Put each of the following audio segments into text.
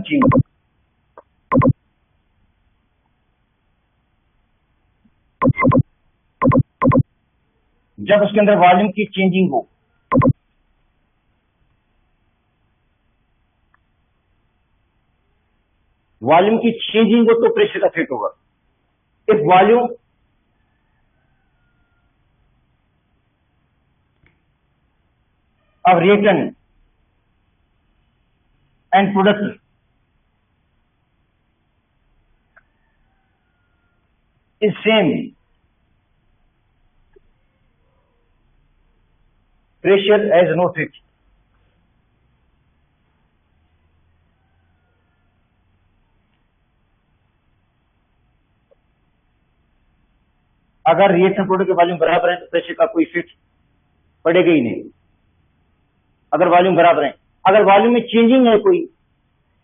Change. जब उसके अंदर वॉल्यूम की चेंजिंग हो, वॉल्यूम की चेंजिंग हो तो प्रेशर अफेक्ट होगा। If volume of reactant and product is same, pressure has no effect। अगर रिएक्टेंट प्रोडक्ट के वॉल्यूम बराबर है तो प्रेशर का कोई इफेक्ट पड़ेगा ही नहीं, अगर वॉल्यूम बराबर है। अगर वॉल्यूम में चेंजिंग है, कोई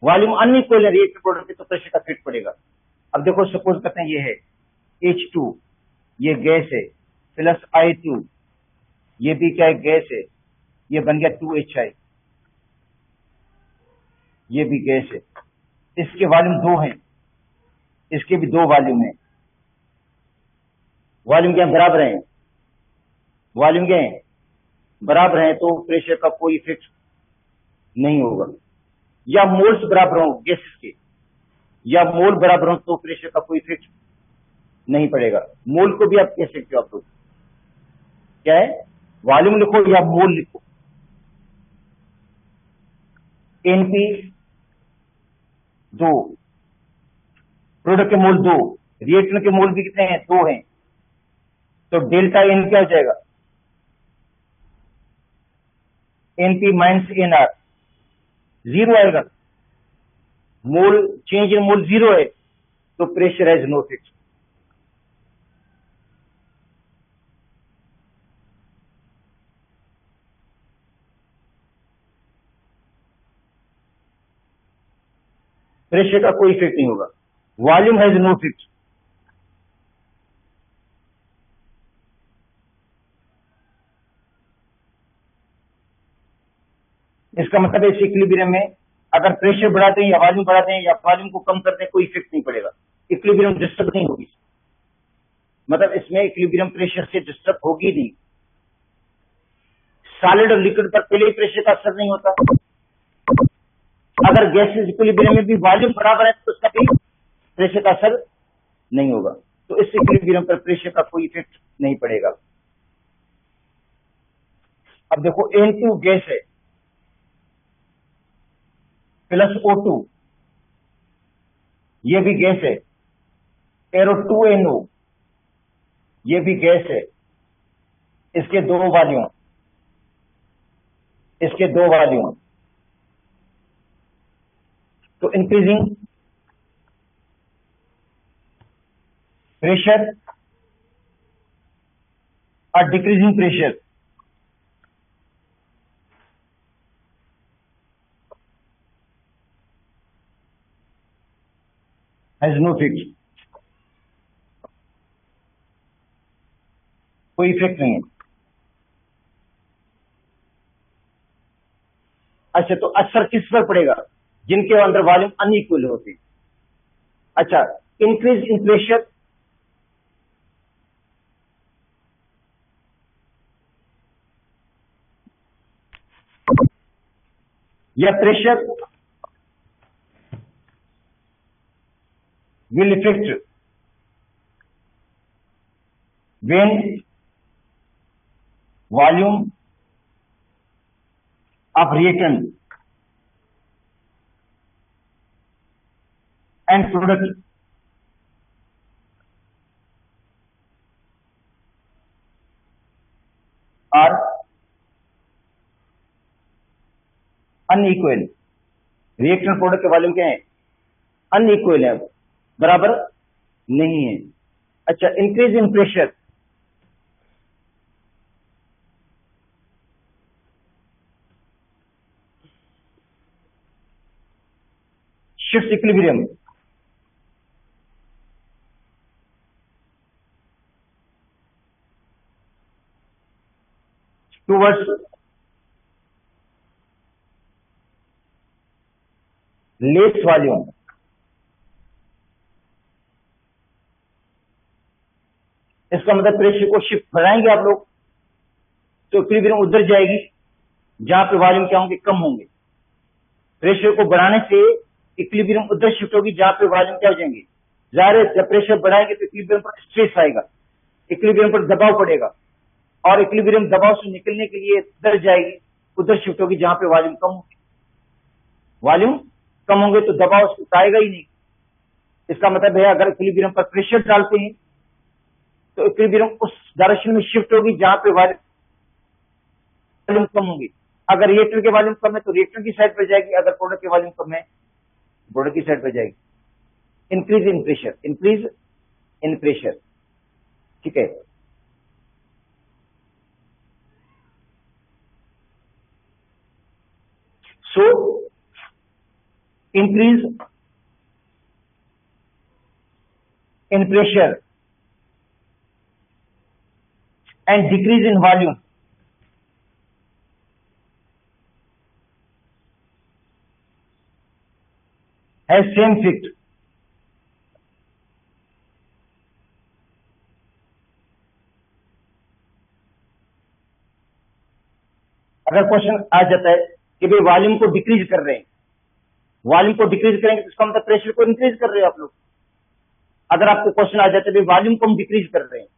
वॉल्यूम अनइक्वल है रिएक्टेंट प्रोडक्ट के, तो प्रेशर का इफेक्ट पड़ेगा। अब देखो सपोज करते हैं ये है H2, ये गैस है, प्लस I2, ये भी क्या है, गैस है, ये बन गया 2HI, ये भी गैस है। इसके वॉल्यूम 2 हैं, इसके भी 2 वॉल्यूम है। वॉल्यूम क्या बराबर है, वॉल्यूम क्या है बराबर है, तो प्रेशर का कोई इफेक्ट नहीं होगा। या मोल्स बराबर हो गैसेस के, या मोल बराबर हो, तो प्रेशर का कोई इफेक्ट नहीं पड़ेगा। मोल को भी आप कह सकते हो, आप लोग क्या है, वॉल्यूम लिखो या मोल लिखो। NP 2, प्रोडक्ट के मोल 2, रिएक्टेंट के मोल भी कितने हैं, 2 हैं, तो डेल्टा N क्या हो जाएगा, NP माइनस NR, 0 आएगा। मोल चेंज इन मोल 0 है, तो pressure has no effect. Pressure का कोई इफेक्ट नहीं होगा, वॉल्यूम हैज नो इफेक्ट। इसका मतलब है इस इक्विलिब्रियम में अगर प्रेशर बढ़ाते हैं या वॉल्यूम बढ़ाते हैं या वॉल्यूम को कम करते हैं, कोई इफेक्ट नहीं पड़ेगा, इक्विलिब्रियम डिस्टर्ब नहीं होगी। मतलब इसमें इक्विलिब्रियम प्रेशर से डिस्टर्ब होगी नहीं। सॉलिड और लिक्विड पर पहले ही प्रेशर का असर नहीं होता। अगर गैसेस इक्विलिब्रियम में भी वॉल्यूम बराबर है तो उसका भी प्रेशर का असर नहीं होगा। तो इस इक्विलिब्रियम पर प्रेशर का कोई इफेक्ट नहीं पड़ेगा। अब देखो N2 गैस है, प्लस O2, ये भी गैस है, एरो 2NO, ये भी गैस है, इसके 2 वॉल्यूम, इसके 2 वॉल्यूम। तो इंक्रीजिंग प्रेशर और decreasing pressure has no effect, कोई इफेक्ट नहीं है। अच्छा, तो असर किस पर पड़ेगा, जिनके अंदर वॉल्यूम अनइक्वल होती। अच्छा, इंक्रीज इन प्रेशर या pressure will affect when volume of reactant and product are unequal। Reactant product के वॉल्यूम क्या है, अनइक्वल है, बराबर नहीं है। अच्छा, increase in pressure shift equilibrium towards less volume, इसका मतलब प्रेशर को शिफ्ट बढ़ाएंगे आप लोग तो इक्विलिब्रियम उधर जाएगी जहां पे वॉल्यूम क्या होंगे, कम होंगे। प्रेशर को बढ़ाने से इक्विलिब्रियम उधर शिफ्ट होगी जहां पे वॉल्यूम क्या हो जाएंगे। जाहिर है जब प्रेशर बढ़ाएंगे तो इक्विलिब्रियम पर स्ट्रेस आएगा, इक्विलिब्रियम पर दबाव पड़ेगा और इक्विलिब्रियम दबाव से निकलने के लिए उधर जाएगी, उधर शिफ्ट होगी जहां पे वॉल्यूम कम होगी। वॉल्यूम कम होंगे तो दबाव उसको आएगा ही नहीं। इसका मतलब है अगर इक्विलिब्रियम पर प्रेशर डालते हैं तो इक्विलिब्रियम उस डायरेक्शन में शिफ्ट होगी जहां पे वॉल्यूम कम होगी। अगर रिएक्टर के वॉल्यूम कम है तो रिएक्टर की साइड पर जाएगी, अगर प्रोडक्ट के वॉल्यूम कम है प्रोडक्ट की साइड पर जाएगी। Increase in pressure, increase in pressure, ठीक है। So increase in pressure and decrease in volume has same effect। अगर क्वेश्चन आ जाता है कि भाई वॉल्यूम को डिक्रीज कर रहे हैं, वॉल्यूम को डिक्रीज करेंगे तो इसका मतलब प्रेशर को इंक्रीज कर रहे हो आप लोग। अगर आपको क्वेश्चन आ जाता है भाई वॉल्यूम को हम डिक्रीज कर रहे हैं,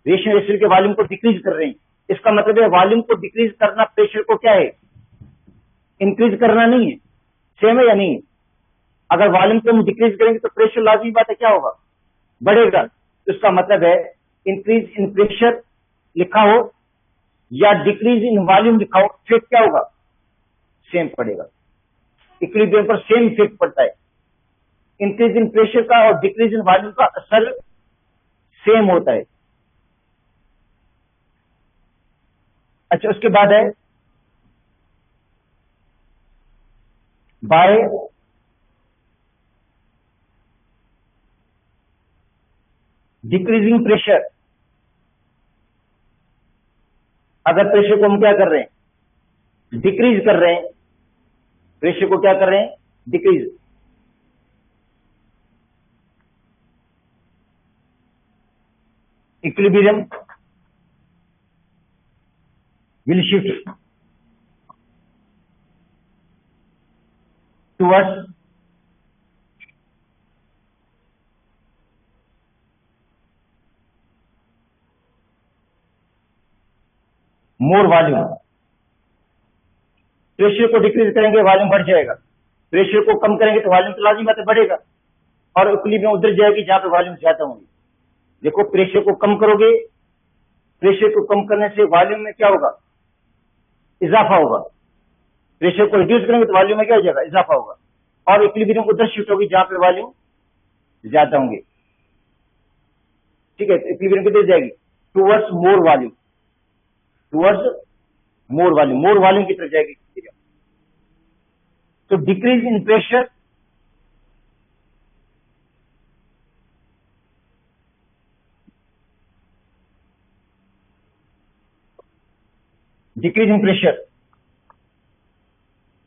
रेशियो एसिड के वॉल्यूम को डिक्रीज कर रहे हैं, इसका मतलब है वॉल्यूम को डिक्रीज करना प्रेशर को क्या है, इंक्रीज करना नहीं है। सेम है या नहीं? अगर वॉल्यूम को हम डिक्रीज करेंगे तो प्रेशर लाजमी बात है क्या होगा, बढ़ेगा। तो इसका मतलब है इंक्रीज इन प्रेशर लिखा हो या डिक्रीज इन वॉल्यूम लिखा हो, इफेक्ट क्या होगा, सेम पड़ेगा। इक्विलिब्रियम पर सेम इफेक्ट पड़ता है। इंक्रीज इन प्रेशर का और डिक्रीज इन वॉल्यूम का असर सेम होता है। अच्छा, उसके बाद है बाय डिक्रीजिंग प्रेशर। अगर प्रेशर को हम क्या कर रहे हैं, डिक्रीज कर रहे हैं, प्रेशर को क्या कर रहे हैं, decrease. Equilibrium will shift towards more volume. Pressure को डिक्रीज करेंगे वॉल्यूम बढ़ जाएगा, प्रेशर को कम करेंगे तो वॉल्यूम तो लाजिमी बात है बढ़ेगा और इक्विलिब्रियम उधर जाएगी जहां पे वॉल्यूम ज्यादा होंगी। देखो प्रेशर को कम करोगे, प्रेशर को कम करने से वॉल्यूम में क्या होगा, इजाफा होगा। प्रेशर को रिड्यूस करेंगे तो वॉल्यूम में क्या हो जाएगा, इजाफा होगा और इक्विलिब्रियम उधर शिफ्ट होगी जहां पे वॉल्यूम ज्यादा होंगे। ठीक है, तो इक्विलिब्रियम किधर जाएगी, towards more volume, towards more volume, मोर वॉल्यूम की तरफ जाएगी। तो decrease in pressure decrease in pressure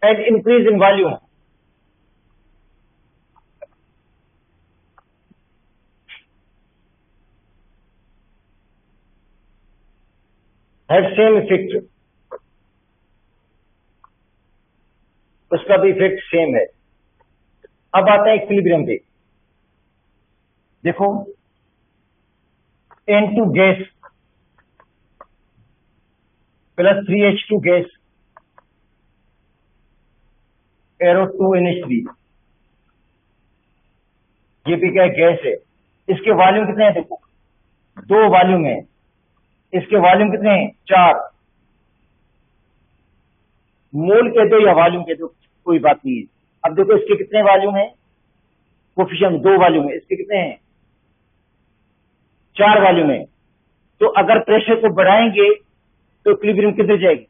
and increase in volume have same effect. उसका भी इफेक्ट सेम है। अब आता है इक्विलिब्रियम पे। देखो N2 gas plus 3H2 gas arrow 2NH3, ये भी क्या गैस है। इसके वॉल्यूम कितने हैं, देखो 2 वॉल्यूम है, इसके वॉल्यूम कितने हैं, 4। मोल कह दो या वॉल्यूम कह दो, कोई बात नहीं है। अब देखो इसके कितने वॉल्यूम है, कोफिशिएंट 2 वॉल्यूम है, इसके कितने हैं, 4 वॉल्यूम है। तो अगर प्रेशर को बढ़ाएंगे तो इक्विलिब्रियम किधर जाएगी,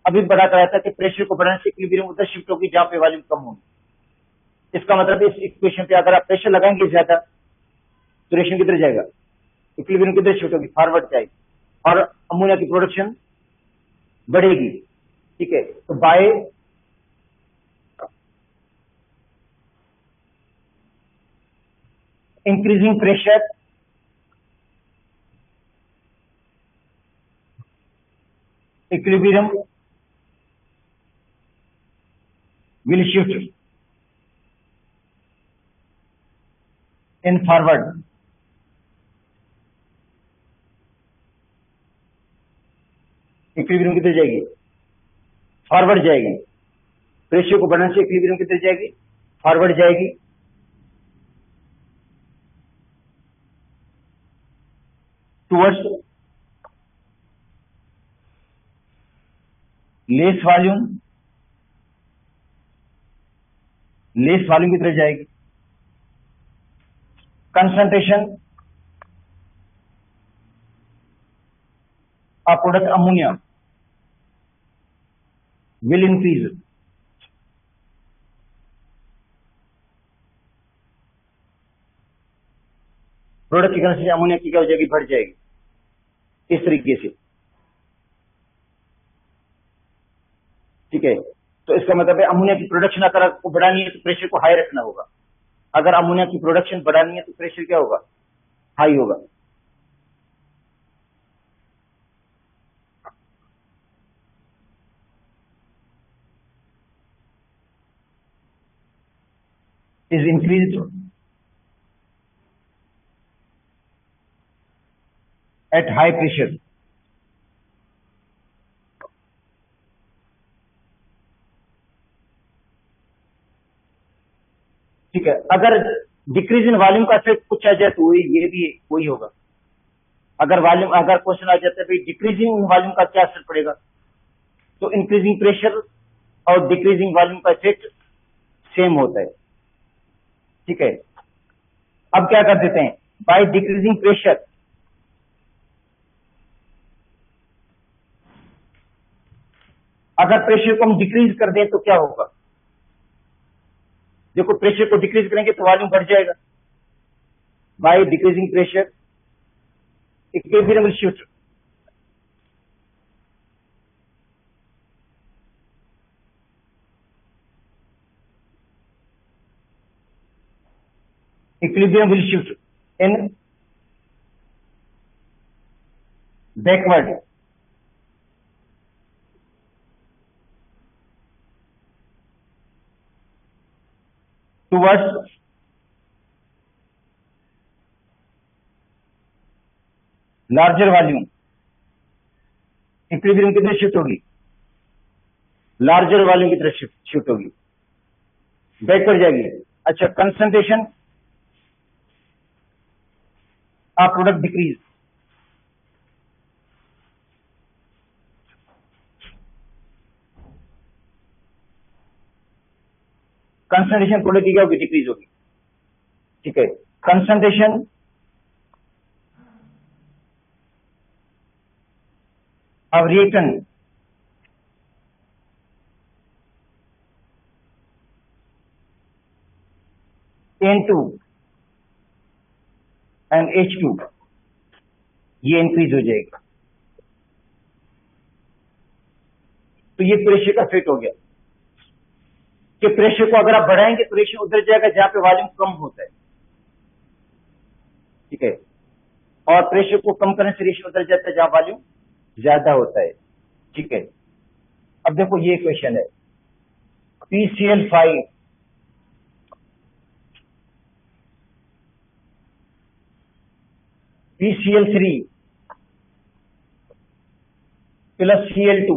अभी बड़ा कराया था कि प्रेशर को बढ़ाने से इक्विलिब्रियम उधर शिफ्ट होगी जहां पे वॉल्यूम कम होगी। इसका मतलब इस इक्वेशन पे अगर आप प्रेशर लगाएंगे ज्यादा तो रेशियो किधर जाएगा, इक्विलिब्रियम किधर शिफ्ट होगी, फॉरवर्ड जाएगी और अमोनिया की प्रोडक्शन बढ़ेगी। ठीक है, तो by increasing pressure, equilibrium will shift in forward. Equilibrium किधर जाएगी? फॉरवर्ड जाएगी। प्रेशर को बढ़ाने से इक्विलिब्रियम किधर जाएगी? फॉरवर्ड जाएगी। टुवर्ड्स लेस वॉल्यूम की तरफ जाएगी। Concentration of product ammonia will increase. Product की कंसंट्रेशन अमोनिया की क्या हो जाएगी? बढ़ जाएगी। इस तरीके से, ठीक है। तो इसका मतलब है अमोनिया की प्रोडक्शन अगर आपको बढ़ानी है तो प्रेशर को हाई रखना होगा। अगर अमोनिया की प्रोडक्शन बढ़ानी है तो प्रेशर क्या होगा? हाई होगा। is increased at high pressure. ठीक है। अगर डिक्रीज इन वॉल्यूम का इफेक्ट कुछ आ जाए तो ये भी वही होगा। अगर क्वेश्चन आ जाता है भाई डिक्रीजिंग वॉल्यूम का क्या असर पड़ेगा, तो इंक्रीजिंग प्रेशर और डिक्रीजिंग वॉल्यूम का इफेक्ट सेम होता है। ठीक है। अब क्या कर देते हैं? बाय डिक्रीजिंग प्रेशर अगर प्रेशर को हम डिक्रीज कर दें तो क्या होगा? देखो, प्रेशर को डिक्रीज करेंगे तो वॉल्यूम बढ़ जाएगा। By decreasing pressure equilibrium will shift. Equilibrium will shift in backward. Towards larger volume. Equilibrium किधर शिफ्ट होगी? लार्जर वॉल्यूम की तरफ शिफ्ट होगी, बैकवर्ड जाएगी। अच्छा, concentration of product decrease. Concentration product की क्या होगी? डिक्रीज होगी। ठीक है। Concentration of reactant N2 and H2 ये इंक्रीज हो जाएगा। तो ये प्रेशर का इफेक्ट हो गया कि प्रेशर को अगर आप बढ़ाएंगे तो रेशियो उधर जाएगा जहां पे वॉल्यूम कम होता है। ठीक है। और प्रेशर को कम करने से रेशियो उधर जाता है जहां वॉल्यूम ज्यादा होता है। ठीक है। अब देखो ये क्वेश्चन है, PCl5 PCl3 प्लस Cl2,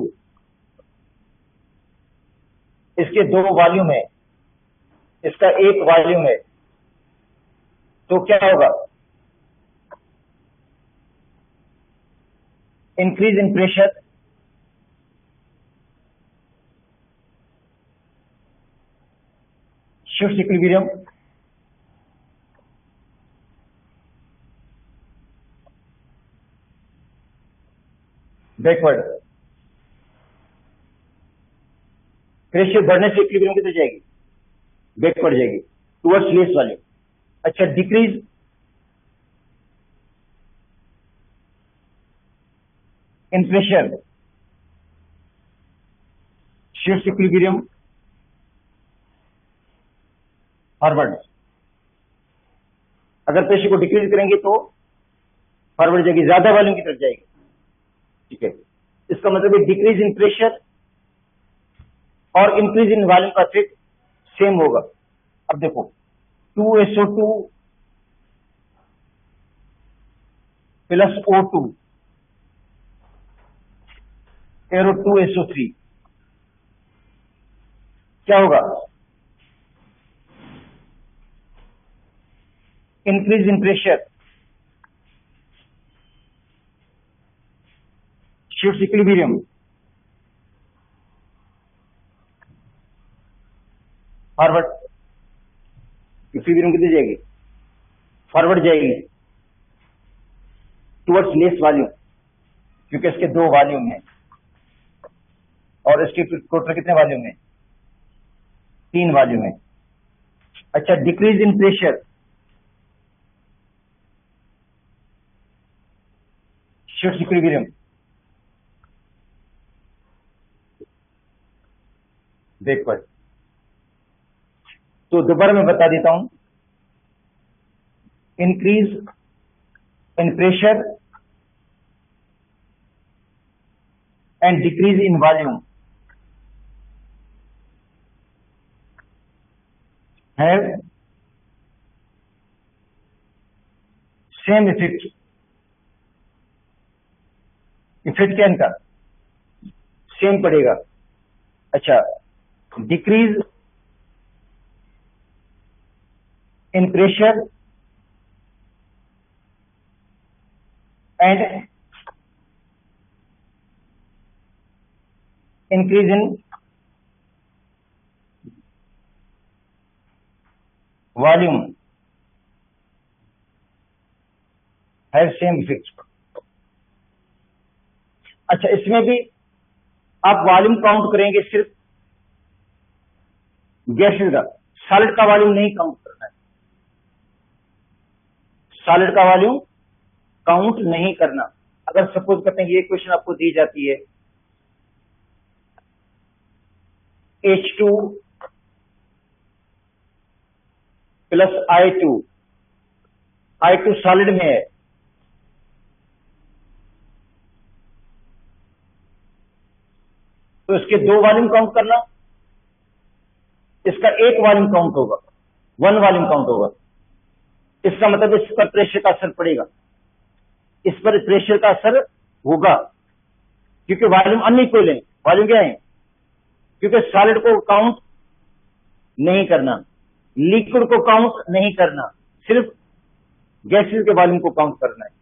इसके दो वॉल्यूम है, इसका एक वॉल्यूम है, तो क्या होगा? इंक्रीज इन pressure, shift equilibrium, backward. Pressure बढ़ने से इक्विलिब्रियम किधर जाएगी? बैकवर्ड जाएगी, टुवर्ड्स लेस वॉल्यूम। अच्छा, decrease in pressure, shift equilibrium forward. अगर प्रेशर को डिक्रीज करेंगे तो फॉरवर्ड जाएगी, ज्यादा वॉल्यूम की तरफ जाएगी। ठीक है, इसका मतलब है डिक्रीज इन प्रेशर और इंक्रीज इन वॉल्यूम का इफेक्ट सेम होगा। अब देखो 2SO2 plus O2 arrow 2SO3 क्या होगा? इंक्रीज इन pressure, shift equilibrium, forward equilibrium कितनी जाएगी? फॉरवर्ड जाएगी टुवर्ड्स लेस वॉल्यूम, क्योंकि इसके दो वॉल्यूम है और इसके टोटल कितने वॉल्यूम है? 3 वॉल्यूम है। अच्छा, decrease in pressure, shift equilibrium, backward. तो दोबारा मैं बता देता हूं, increase in pressure and decrease in volume have same effect. Effect क्या इनका? सेम पड़ेगा। अच्छा, decrease in pressure and increase in volume have same effect. अच्छा, इसमें भी आप वॉल्यूम काउंट करेंगे सिर्फ गैसेस का, सॉलिड का वॉल्यूम नहीं काउंट करना है। सॉलिड का वॉल्यूम काउंट नहीं करना। अगर सपोज करते हैं ये क्वेश्चन आपको दी जाती है, H2 प्लस I2 सॉलिड में है, तो इसके 2 वॉल्यूम काउंट करना, इसका 1 वॉल्यूम काउंट होगा, 1 वॉल्यूम काउंट होगा। इसका मतलब इस पर प्रेशर का असर पड़ेगा, इस पर प्रेशर का असर होगा, क्योंकि वॉल्यूम अनइक्वल है। वॉल्यूम क्या है? क्योंकि सॉलिड को काउंट नहीं करना, लिक्विड को काउंट नहीं करना, सिर्फ गैसेस के वॉल्यूम को काउंट करना है।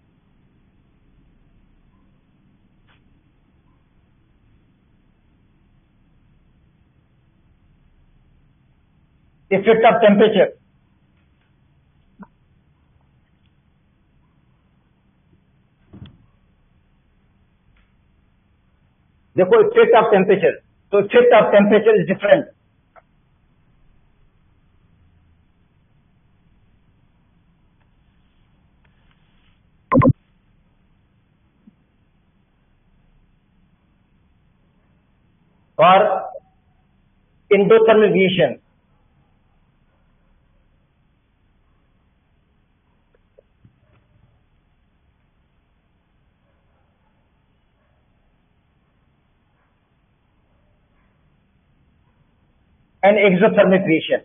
इफेक्ट ऑफ टेम्परेचर, देखो इफेक्ट ऑफ टेम्परेचर, तो effect of temperature is different. For endothermal reaction, and exothermic reaction.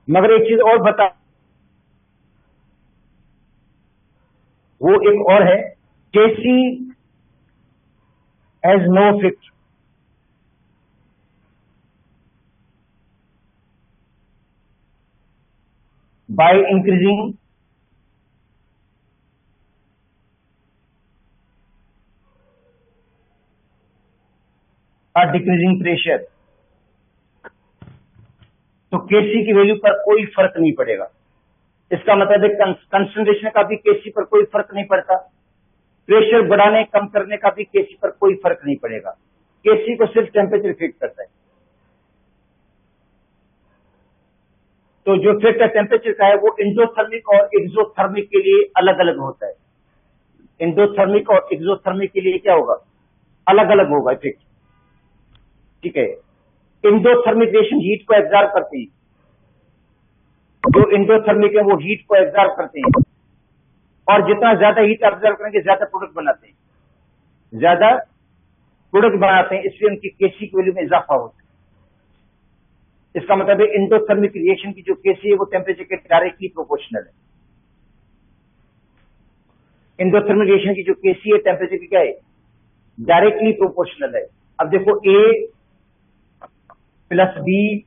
मगर एक चीज और बता, वो एक और है, Kc has no effect by increasing or decreasing pressure। तो Kc की वैल्यू पर कोई फर्क नहीं पड़ेगा। इसका मतलब है कंसंट्रेशन का भी Kc पर कोई फर्क नहीं पड़ता, प्रेशर बढ़ाने कम करने का भी Kc पर कोई फर्क नहीं पड़ेगा। Kc को सिर्फ टेम्परेचर इफेक्ट करता है। तो जो इफेक्ट है टेम्परेचर का है वो एंडोथर्मिक और एक्सोथर्मिक के लिए अलग अलग होता है। एंडोथर्मिक और एक्सोथर्मिक के लिए क्या होगा? अलग अलग होगा इफेक्ट, ठीक है। एंडोथर्मिक रिएक्शन हीट को एब्जॉर्ब करते हैं, जो एंडोथर्मिक है वो हीट को एब्जॉर्ब करते हैं, और जितना ज्यादा हीट एब्जॉर्ब करेंगे ज्यादा प्रोडक्ट बनाते हैं, ज्यादा प्रोडक्ट बनाते हैं, इसलिए उनकी केसी की वैल्यू में इजाफा होता है। इसका मतलब है एंडोथर्मिक रिएक्शन की जो केसी है वो टेम्परेचर के डायरेक्टली प्रोपोर्शनल है। एंडोथर्मिक रिएक्शन की जो केसी है टेम्परेचर की क्या है, डायरेक्टली प्रोपोर्शनल है। अब देखो A plus B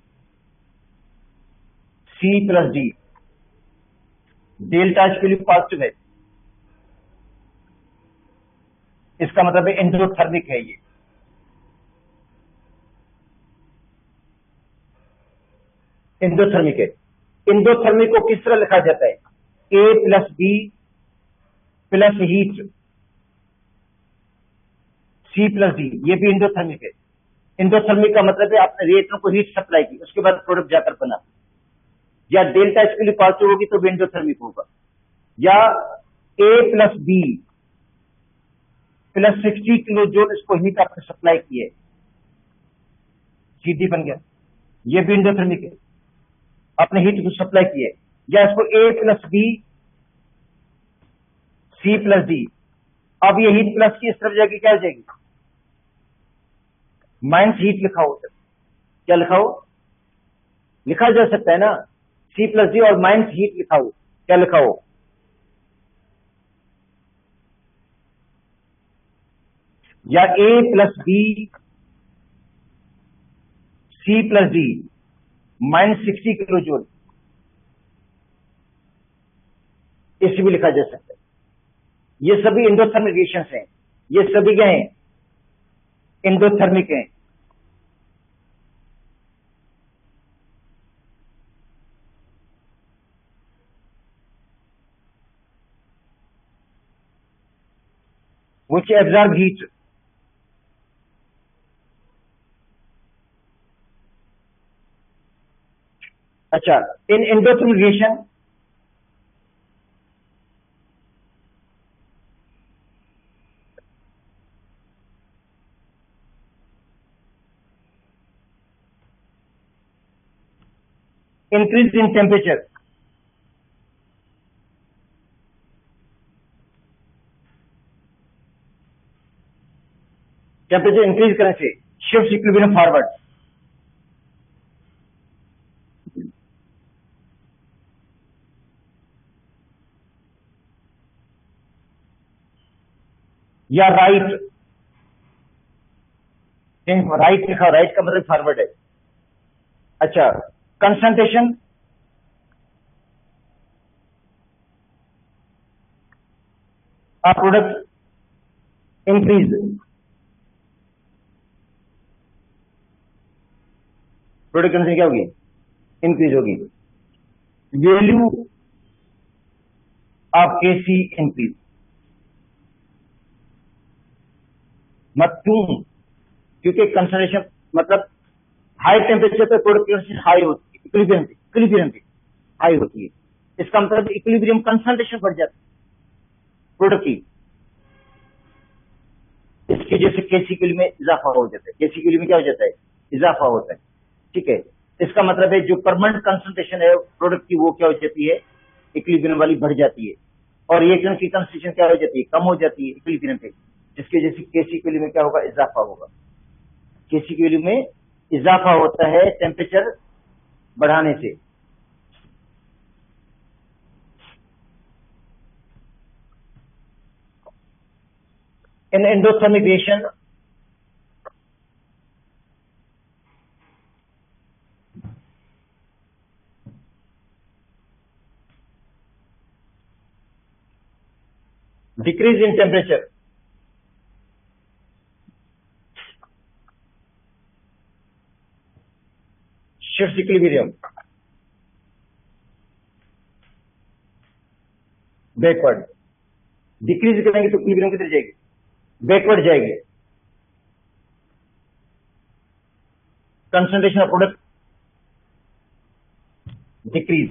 C plus D, delta H के लिए पॉजिटिव है, इसका मतलब है एंडोथर्मिक है ये। एंडोथर्मिक है। एंडोथर्मिक को किस तरह लिखा जाता है, A plus B plus heat C plus D, ये भी एंडोथर्मिक है। एंडोथर्मिक का मतलब है आपने रिएक्टर को हीट सप्लाई की, उसके बाद प्रोडक्ट जाकर बना, या डेल्टा एच के लिए पॉजिटिव होगी तो भी एंडोथर्मिक होगा, या A plus B plus 60 kilo joule इसको हीट आपने सप्लाई की है, सीडी बन गया, ये भी एंडोथर्मिक है, आपने हीट को सप्लाई की है। या इसको A plus B C plus D, अब ये हीट प्लस की इस तरफ जाएगी, क्या हो जाएगी, माइनस हीट लिखा हो, क्या लिखा हो, लिखा जा सकता है ना, सी प्लस डी और माइनस हीट लिखा हो, क्या लिखा हो, या A plus B C plus D minus 60 kilo joule, इसे भी लिखा जा सकता है। ये सभी एंडोथर्मिक रिएक्शंस हैं, ये सभी क्या हैं, एंडोथर्मिक हैं। which absorb heat, अच्छा, in endothermic reaction increase in temperature, temperature increase करने से शिफ्ट इक्विलिब्रियम फॉरवर्ड, या राइट, राइट लिखा, राइट का मतलब फॉरवर्ड है। अच्छा, concentration of product increase, product concentration क्या होगी, इंक्रीज होगी, वैल्यू ऑफ केसी इंक्रीज, मत क्यों, क्योंकि कंसंट्रेशन मतलब हाई टेम्परेचर पे प्रोडक्ट कंसंट्रेशन हाई होती है, इक्विलिब्रियम पे हाई होती है, इसका मतलब इक्विलिब्रियम कंसंट्रेशन बढ़ जाती है प्रोडक्ट की, इसकी वजह से केसी के लिए में इजाफा हो जाता है, केसी के लिए में क्या हो जाता है, इजाफा होता है, ठीक है। इसका मतलब है जो परमानेंट कंसंट्रेशन है प्रोडक्ट की वो क्या हो जाती है, इक्विलिब्रियम वाली बढ़ जाती है, और रिएक्शन की कंसंट्रेशन क्या हो जाती है, कम हो जाती है इक्विलिब्रियम पे, जिसकी वजह से केसी के लिए में क्या होगा, इजाफा होगा। केसी के लिए में इजाफा होता है टेम्परेचर बढ़ाने से। In endothermic reaction decrease in temperature, shifts equilibrium backward, decrease करेंगे तो इक्विलिब्रियम किधर जाएगी, बैकवर्ड जाएगी, concentration of product decrease,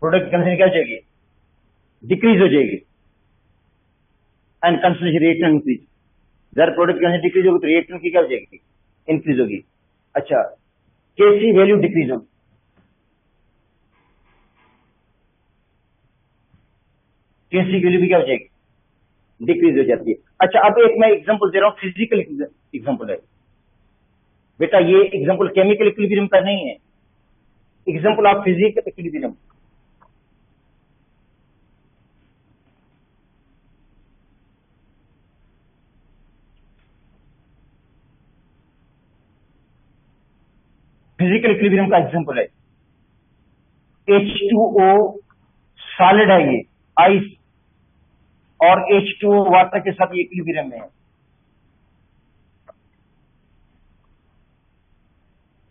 product concentration क्या हो जाएगी, डिक्रीज हो जाएगी, एंड कंसंट्रेशन रिएक्टेंट इंक्रीज, जब प्रोडक्ट की डिक्रीज होगी तो रिएक्टेंट की क्या हो जाएगी, इंक्रीज होगी। अच्छा, केसी वैल्यू डिक्रीज होगी, केसी की वैल्यू भी क्या हो जाएगी, डिक्रीज हो जाती है। अच्छा, अब एक मैं एग्जांपल दे रहा हूं, फिजिकल एग्जांपल है बेटा, ये एग्जांपल केमिकल इक्विलिब्रियम का नहीं है, example of physical equilibrium. Physical equilibrium का एग्जांपल है H2O सॉलिड है, ये आइस, और H2O वाटर के साथ ये इक्विलिब्रियम में है।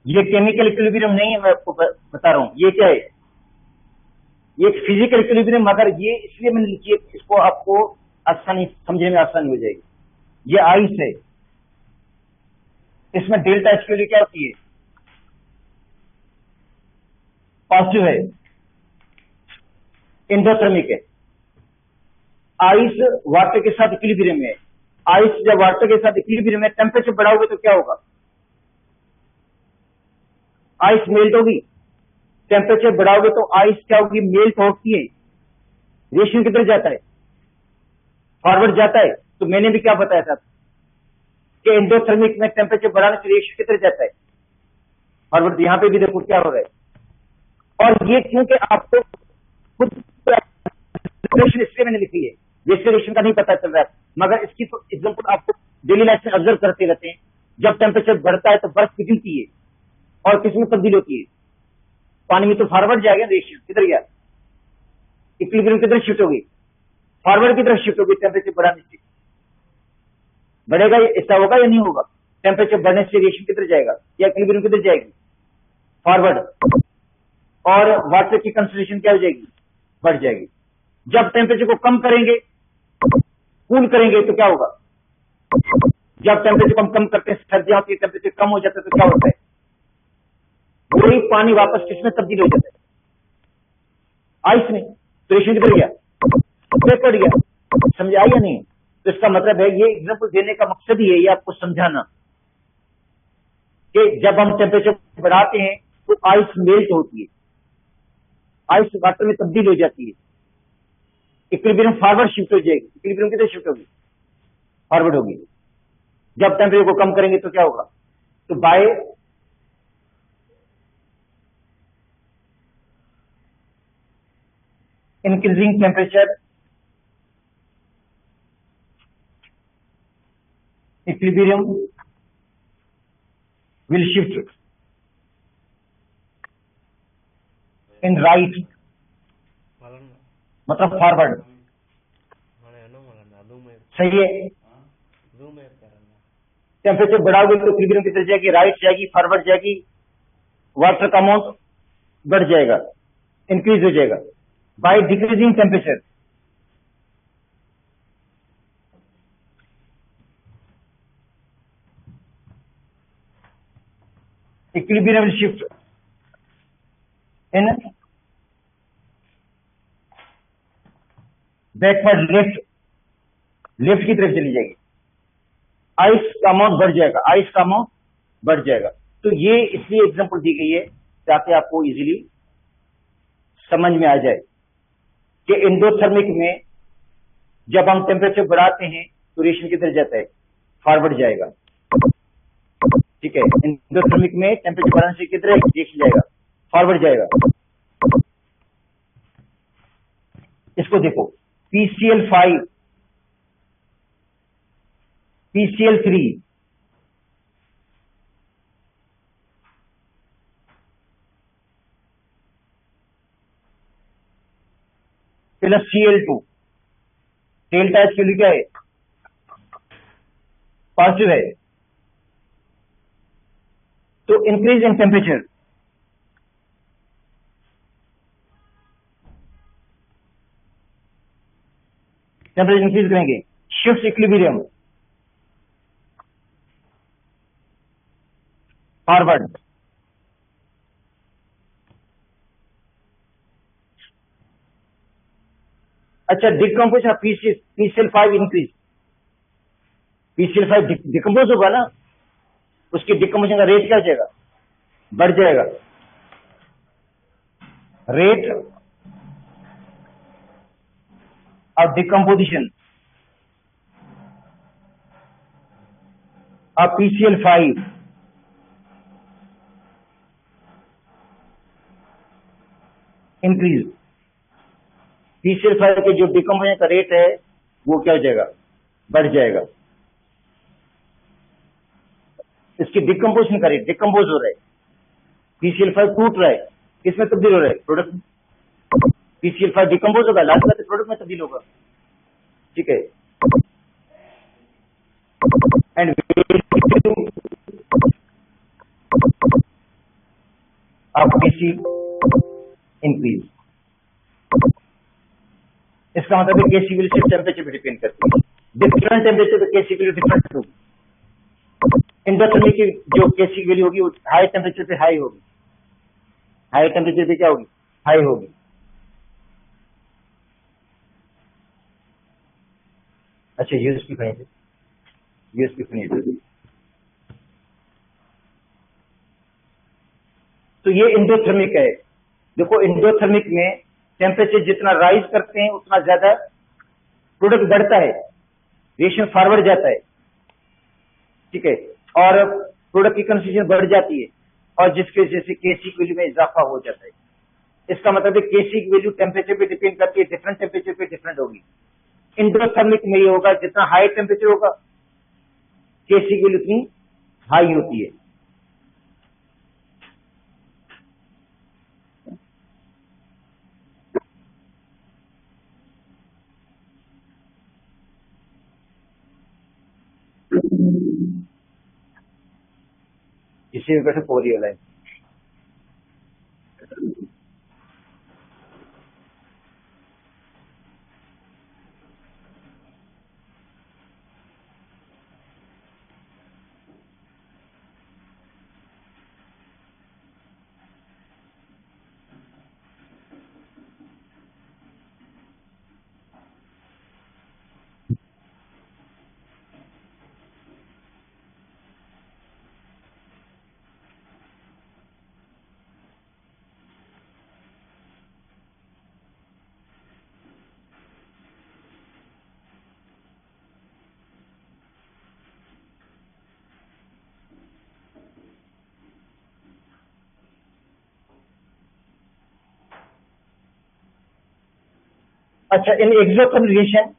ये केमिकल इक्विलिब्रियम नहीं है, मैं आपको बता रहा हूं ये क्या है, ये फिजिकल इक्विलिब्रियम, मगर ये इसलिए मैंने लिखी है, इसको आपको आसानी समझने में आसानी हो जाएगी। ये आइस है, इसमें डेल्टा एच की वैल्यू क्या होती है, पॉजिटिव है, एंडोथर्मिक है। आइस वाटर के साथ इक्विलिब्रियम में है, आइस जब वाटर के साथ इक्विलिब्रियम में, टेम्परेचर बढ़ाओगे तो क्या होगा, आइस मेल्ट होगी। टेम्परेचर बढ़ाओगे तो आइस क्या होगी, मेल्ट होती है। रिएक्शन किधर जाता है, फॉरवर्ड जाता है। तो मैंने भी क्या बताया था कि एंडोथर्मिक में टेम्परेचर बढ़ाने से रिएक्शन किधर जाता है, फॉरवर्ड। यहां पे भी देखो क्या हो रहा है, और ये क्योंकि आपको खुद इसलिए मैंने लिखी है, रिएक्शन का नहीं पता चल रहा है, मगर इसकी तो एग्जांपल आपको डेली लाइफ में ऑब्जर्व करते रहते हैं। जब टेम्परेचर बढ़ता है तो बर्फ पिघलती है, और किस में तब्दील होती है, पानी में। तो फॉरवर्ड जाएगा, रिएक्शन किधर गया, इक्विलिब्रियम किधर शिफ्ट होगी, फॉरवर्ड की तरफ शिफ्ट होगी। टेम्परेचर बढ़ाने से बढ़ेगा, ऐसा होगा या नहीं होगा, टेम्परेचर बढ़ने से रिएक्शन किधर जाएगा, या इक्विलिब्रियम किधर जाएगी, फॉरवर्ड। और वाटर की कंसंट्रेशन क्या हो जाएगी, बढ़ जाएगी। जब टेम्परेचर को कम करेंगे, कूल करेंगे, तो क्या होगा, जब टेम्परेचर को हम कम करते हैं, सर्दियां होती है, टेम्परेचर कम हो जाता है, तो क्या होता है, वही पानी वापस किसमें तब्दील हो जाता है, आइस में। तो रिएक्शन किधर गया, बैकवर्ड गया। समझ आई या नहीं। तो इसका मतलब है, ये एग्जांपल देने का मकसद ही है ये आपको समझाना कि जब हम टेम्परेचर बढ़ाते हैं तो आइस मेल्ट होती है, आइस वाटर में तब्दील हो जाती है, इक्विलिब्रियम फॉरवर्ड शिफ्ट हो जाएगी। इक्विलिब्रियम किधर शिफ्ट होगी, फॉरवर्ड होगी। जब टेम्परेचर को कम करेंगे तो क्या होगा, तो bye increasing temperature equilibrium will shift in right, मतलब फॉरवर्ड। सही है, टेम्परेचर बढ़ाओगे तो इक्विलिब्रियम किधर जाएगी, राइट जाएगी, फॉरवर्ड जाएगी, वाटर का अमाउंट बढ़ जाएगा, इंक्रीज हो जाएगा। By decreasing temperature, equilibrium will shift in backward, left की तरफ चली जाएगी, आइस का अमाउंट बढ़ जाएगा, आइस का अमाउंट बढ़ जाएगा। तो ये इसलिए एग्जांपल दी गई है ताकि आपको इजीली समझ में आ जाए कि एंडोथर्मिक में जब हम टेम्परेचर बढ़ाते हैं तो रिएक्शन किधर जाता है, फॉरवर्ड जाएगा। ठीक है, एंडोथर्मिक में टेम्परेचर बढ़ाने से किधर रिएक्शन जाएगा, फॉरवर्ड जाएगा। इसको देखो, PCl5 PCl3 plus Cl2, delta H के लिए क्या है, पॉजिटिव है। तो increase in temperature, temperature increase करेंगे, शिफ्ट इक्विलिब्रियम फॉरवर्ड। अच्छा, decomposition PCl5 increase, PCl5 decompose होगा ना, उसकी डिकम्पोजिशन का रेट क्या हो जाएगा, बढ़ जाएगा। Rate of decomposition of PCl5 increase. PCl5 के जो डिकम्पोजिशन का रेट है वो क्या हो जाएगा, बढ़ जाएगा। इसकी डिकम्पोजिशन का रेट, डिकम्पोज हो रहा है, PCl5 टूट रहा है, किसमें तब्दील हो रहा है, प्रोडक्ट। PCl5 डिकम्पोज होगा, लास्ट में प्रोडक्ट में तब्दील होगा, ठीक है। एंड आप PC इंक्रीज। इसका मतलब है केसी वैल्यू सिर्फ टेम्परेचर पे डिपेंड करती है, डिफरेंट टेम्परेचर पे केसी वैल्यू डिफरेंट होगी। इंडोथर्मिक की जो केसी वैल्यू होगी वो हाई टेम्परेचर पे हाई होगी, हाई टेम्परेचर पे क्या होगी, हाई होगी। अच्छा यूएसपी कहीं पे, यूएसपी कहीं। तो ये इंडोथर्मिक है। देखो इंडोथर्मिक में टेम्परेचर जितना राइज करते हैं उतना ज्यादा प्रोडक्ट बढ़ता है, रिएक्शन फॉरवर्ड जाता है, ठीक है, और प्रोडक्ट की कंसिस्टेंसी बढ़ जाती है, और जिसकी वजह से केसी की वैल्यू में इजाफा हो जाता है। इसका मतलब है केसी की वैल्यू टेम्परेचर पे डिपेंड करती है, डिफरेंट टेम्परेचर पे डिफरेंट होगी। इंडोथर्मिक में ये होगा, जितना हाई टेम्परेचर होगा केसी की वैल्यू उतनी हाई होती है। इसी वजह से पोरी वाला है। अच्छा इन एक्सोथर्मल रिएक्शन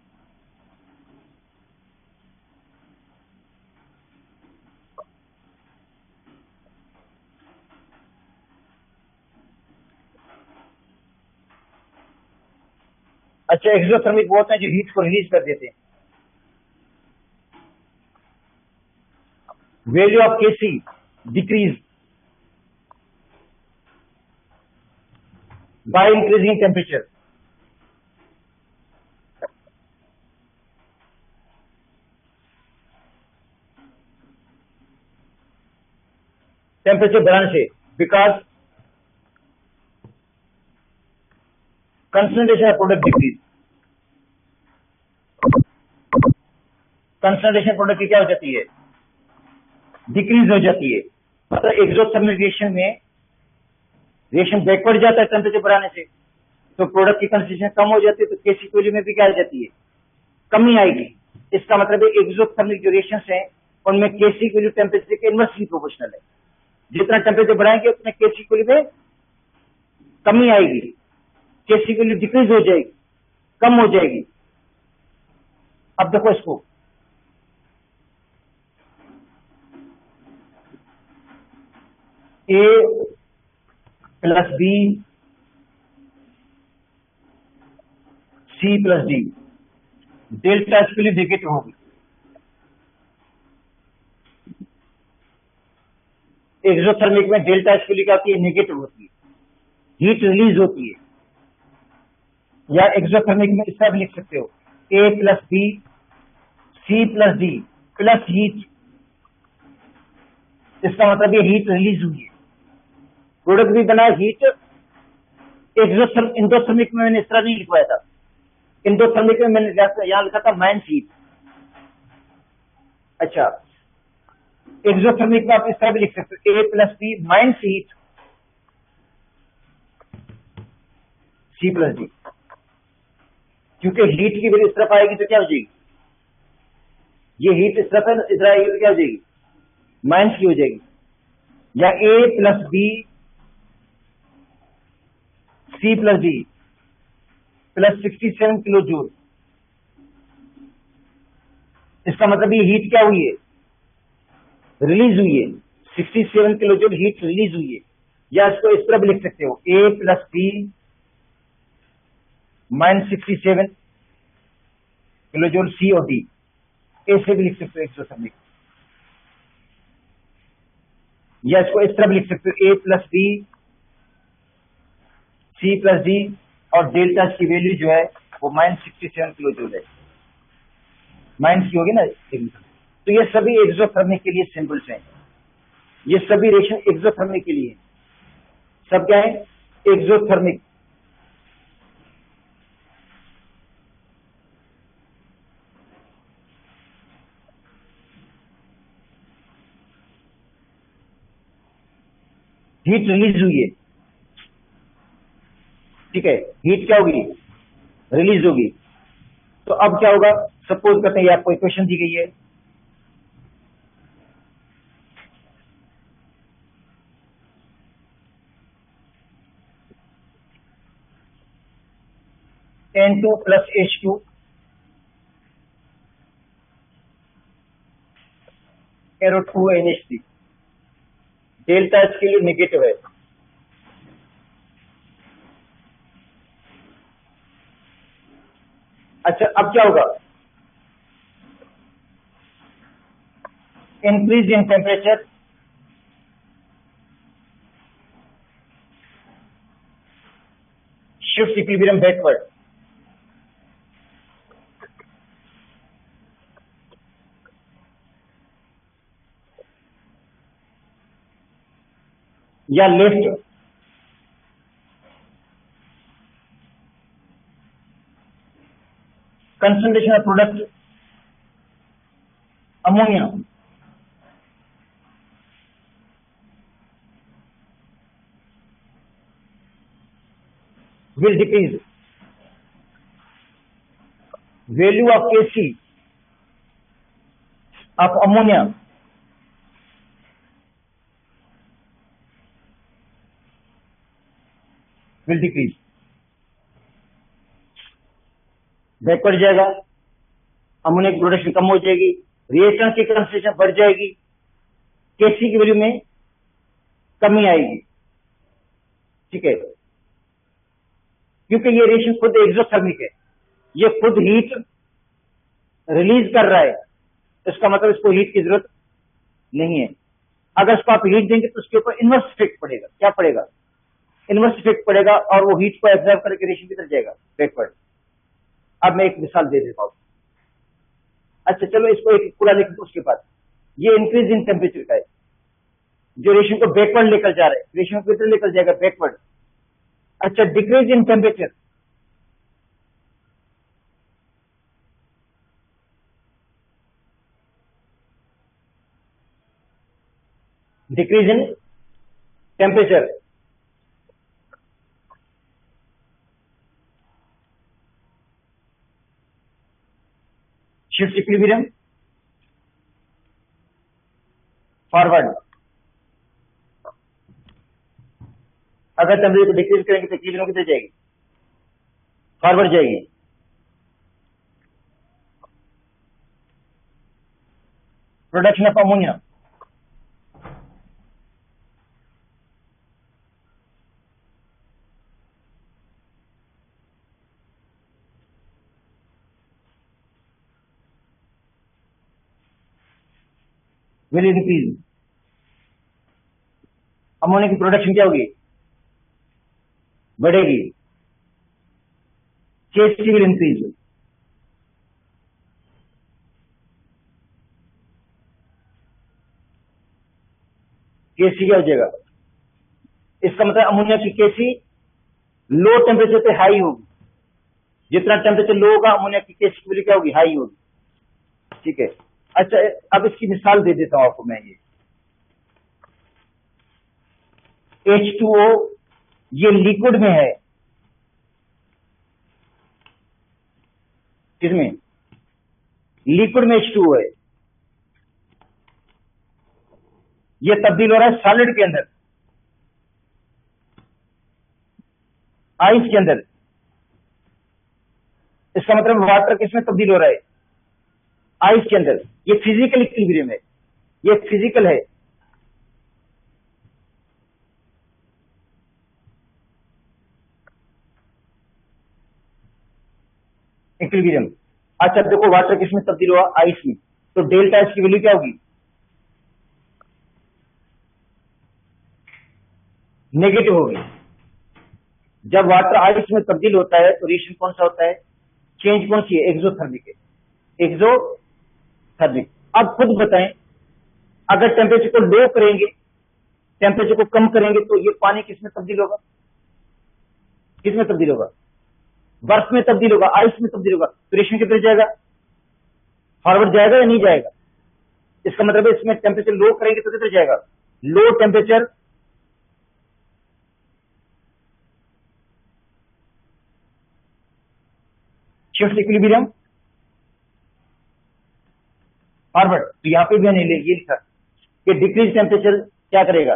अच्छा एक्सोथर्मिक वो होते हैं जो हीट को रिलीज कर देते हैं। Value of KC decrease by increasing temperature. Temperature बढ़ाने से, because concentration of product decrease, concentration product की क्या हो जाती है, डिक्रीज हो जाती है। मतलब एक्सोथर्मल रिएक्शन में रिएक्शन बैकवर्ड जाता है टेम्परेचर बढ़ाने से, तो प्रोडक्ट की कंसंट्रेशन कम हो जाती है, तो केसी की वैल्यू में भी क्या आ जाती है, कमी आएगी। इसका मतलब है एक्सोथर्मिक जो रिएक्शंस हैं उनमें केसी की वैल्यू टेम्परेचर के इनवर्सली प्रोपोर्शनल है। जितना टेम्परेचर बढ़ाएंगे उतने केसी की वैल्यू में कमी आएगी, केसी की वैल्यू डिक्रीज हो जाएगी, कम हो जाएगी। अब देखो इसको, A plus B C plus D, delta इसके लिए नेगेटिव होगी। एक्सोथर्मिक में डेल्टा इसके लिए क्या होती है, नेगेटिव होती है, हीट रिलीज होती है। या एक्सोथर्मिक में इस तरह भी लिख सकते हो, A plus B C plus D plus heat, इसका मतलब ये हीट रिलीज हुई है, प्रोडक्ट भी बना हीट। इंडोथर्मिक में मैंने इस तरह नहीं लिखवाया था, इंडोथर्मिक में मैंने यहां लिखा था माइनस हीट, अच्छा, एक्सोथर्मिक में आप इस तरह भी लिख सकते हो, A plus B minus heat C plus D, क्योंकि हीट की वैल्यू इस तरफ आएगी तो क्या हो जाएगी, ये हीट इस तरफ है, इधर आएगी तो क्या हो जाएगी, माइनस की हो जाएगी। या A plus B C plus D plus 67 kilo joule, इसका मतलब ये हीट क्या हुई है, रिलीज हुई है, 67 किलो जूल हीट रिलीज हुई है। या इसको इस तरह भी लिख सकते हो, A plus B minus 67 kilo joule C और डी, ऐसे भी लिख सकते हो एक्सोथर्मिक। या इसको इस तरह भी लिख सकते हो, A plus B C plus D और डेल्टा की वैल्यू जो है वो माइनस 67 किलो जूल है, माइनस की होगी ना। तो ये सभी एक्सोथर्मिक के लिए सिंबल्स हैं, ये सभी रिएक्शन एक्सोथर्मिक के लिए, सब क्या है, एक्सोथर्मिक। हीट रिलीज हुई है, ठीक है, हीट क्या होगी, रिलीज होगी। तो अब क्या होगा, सपोज करते हैं आपको इक्वेशन दी गई है, N2 plus H2 arrow 2 NH3, delta H के लिए नेगेटिव है। अच्छा, अब क्या होगा, increase in temperature, shift equilibrium backward. या left, concentration of product ammonia will decrease, value of Kc of ammonia will decrease, backward जाएगा, अमोनिया की प्रोडक्शन कम हो जाएगी, रिएक्टेंट की कंसंट्रेशन बढ़ जाएगी, Kc की वैल्यू में कमी आएगी, ठीक है, क्योंकि ये रिएक्शन खुद एक्सोथर्मिक है, ये खुद हीट रिलीज कर रहा है, इसका मतलब इसको हीट की जरूरत नहीं है। अगर इसको आप हीट देंगे तो उसके ऊपर इनवर्स इफेक्ट पड़ेगा, क्या पड़ेगा, इनवर्स इफेक्ट पड़ेगा, और वो हीट को एब्जॉर्ब करके रिएक्शन की तरफ जाएगा बैकवर्ड। अब मैं एक मिसाल दे देता हूं। अच्छा चलो, इसको एक पूरा लिख दो, उसके बाद ये इंक्रीज इन टेम्परेचर का है, जो रिएक्शन को बैकवर्ड लेकर जा रहा है, रिएक्शन को किधर लेकर जाएगा, बैकवर्ड। अच्छा, decrease in temperature, decrease in temperature, shift equilibrium forward. अगर टेम्परेचर को डिक्रीज करेंगे तो इक्विलिब्रियम किधर जाएगी, फॉरवर्ड जाएगी। Production of ammonia, will increase, ammonia की प्रोडक्शन क्या होगी, बढ़ेगी, Kc विल इंक्रीज, Kc क्या हो जाएगा, इसका मतलब अमोनिया की Kc लो टेम्परेचर पे हाई होगी, जितना टेम्परेचर लो होगा अमोनिया की Kc की वैल्यू क्या होगी, हाई होगी, ठीक है। अच्छा, अब इसकी मिसाल दे देता हूं आपको मैं। ये H2O ये लिक्विड में है, किसमें? लिक्विड में H2O है। ये तब्दील हो रहा है सॉलिड के अंदर, आइस के अंदर। इसका मतलब वाटर किसमें तब्दील हो रहा है? आइस के अंदर। ये फिजिकल इक्विलिब्रियम है, ये फिजिकल है। इक्विलिब्रियम। अच्छा देखो, वाटर किसमें तब्दील हुआ? आइस में। तो डेल्टा एच की वैल्यू क्या होगी? नेगेटिव होगी। जब वाटर आइस में तब्दील होता है तो रिएक्शन कौन सा होता है? चेंज कौन सी है? एक्सोथर्मिक है, एक्सोथर्मिक। अब खुद बताएं, अगर टेम्परेचर को लो करेंगे, टेम्परेचर को कम करेंगे, तो ये पानी किसमें तब्दील होगा? किसमें तब्दील होगा? बर्फ में तब्दील होगा, आइस में तब्दील होगा। तो रिएक्शन किधर जाएगा? फॉरवर्ड जाएगा या नहीं जाएगा? इसका मतलब है इसमें टेम्परेचर लो करेंगे तो किधर जाएगा? Low temperature shift equilibrium forward. तो यहां पे भी मैंने ये लिखा कि डिक्रीज टेम्परेचर क्या करेगा?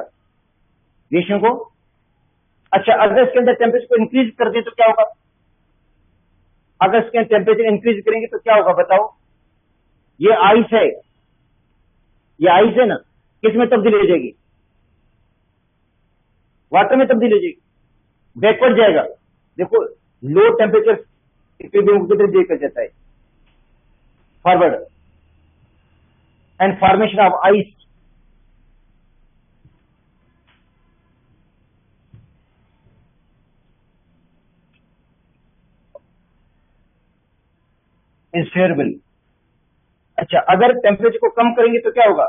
रिएक्शन को। अच्छा, अगर इसके अंदर टेम्परेचर को इंक्रीज कर दे तो क्या होगा? अगर इसके टेम्परेचर इंक्रीज करेंगे तो क्या होगा बताओ? ये आइस है, ये आइस है ना, किस में तब्दील हो जाएगी? वाटर में तब्दील हो जाएगी, बैकवर्ड जाएगा। देखो, लो टेम्परेचर इक्विलिब्रियम को किधर देकर जाता है? Forward. And formation of ice is favourable. अच्छा, अगर टेम्परेचर को कम करेंगे तो क्या होगा?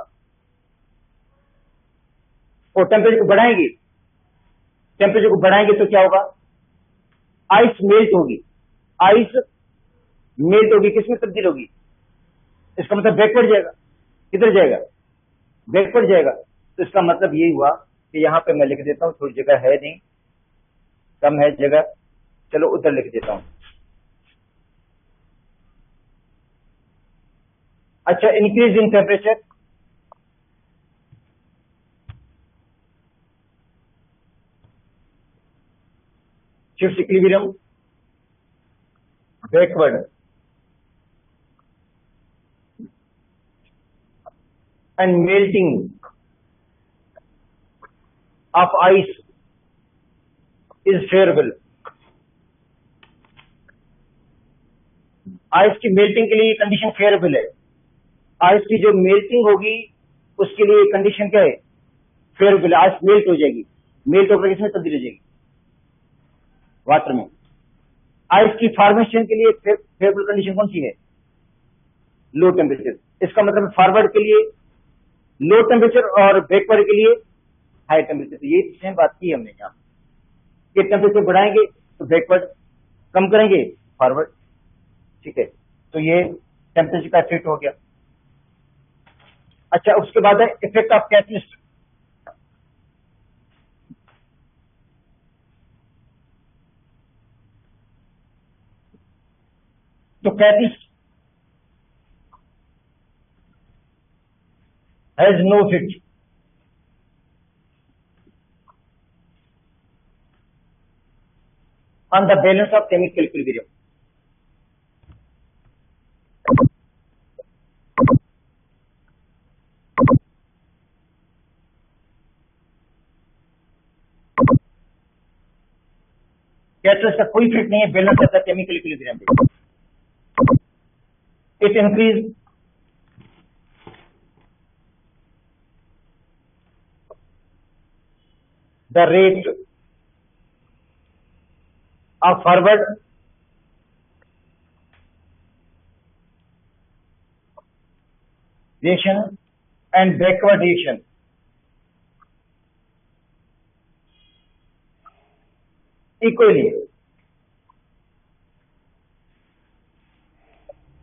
और टेम्परेचर को बढ़ाएंगे, टेम्परेचर को बढ़ाएंगे तो क्या होगा? आइस मेल्ट होगी, आइस मेल्ट होगी, किसमें तब्दील होगी? इसका मतलब बैकवर्ड जाएगा। किधर जाएगा? बैकवर्ड जाएगा। तो इसका मतलब यही हुआ कि यहां पे मैं लिख देता हूं, थोड़ी जगह है नहीं, कम है जगह, चलो उधर लिख देता हूं। अच्छा, increase in temperature shift equilibrium backward and melting of ice is favourable. Ice की मेल्टिंग के लिए कंडीशन फेवरेबल है। आइस की जो मेल्टिंग होगी उसके लिए कंडीशन क्या है? फेवरेबल। आइस मेल्ट हो जाएगी, मेल्ट होकर किसमें तब्दील हो जाएगी? वाटर में। आइस की फॉर्मेशन के लिए फेवरेबल कंडीशन कौन सी है? Low temperature. इसका मतलब फॉरवर्ड के लिए लो टेम्परेचर और बैकवर्ड के लिए हाई टेम्परेचर। तो ये सेम बात की हमने यहाँ कि टेम्परेचर बढ़ाएंगे तो बैकवर्ड, कम करेंगे फॉरवर्ड। ठीक है, तो ये टेम्परेचर का इफेक्ट हो गया। अच्छा, उसके बाद है इफेक्ट ऑफ कैटलिस्ट। तो catalyst has no effect on the balance of chemical equilibrium. Catalyst का कोई इफेक्ट नहीं है balance of the chemical equilibrium पे। It increase the rate of forward reaction and backward reaction equally।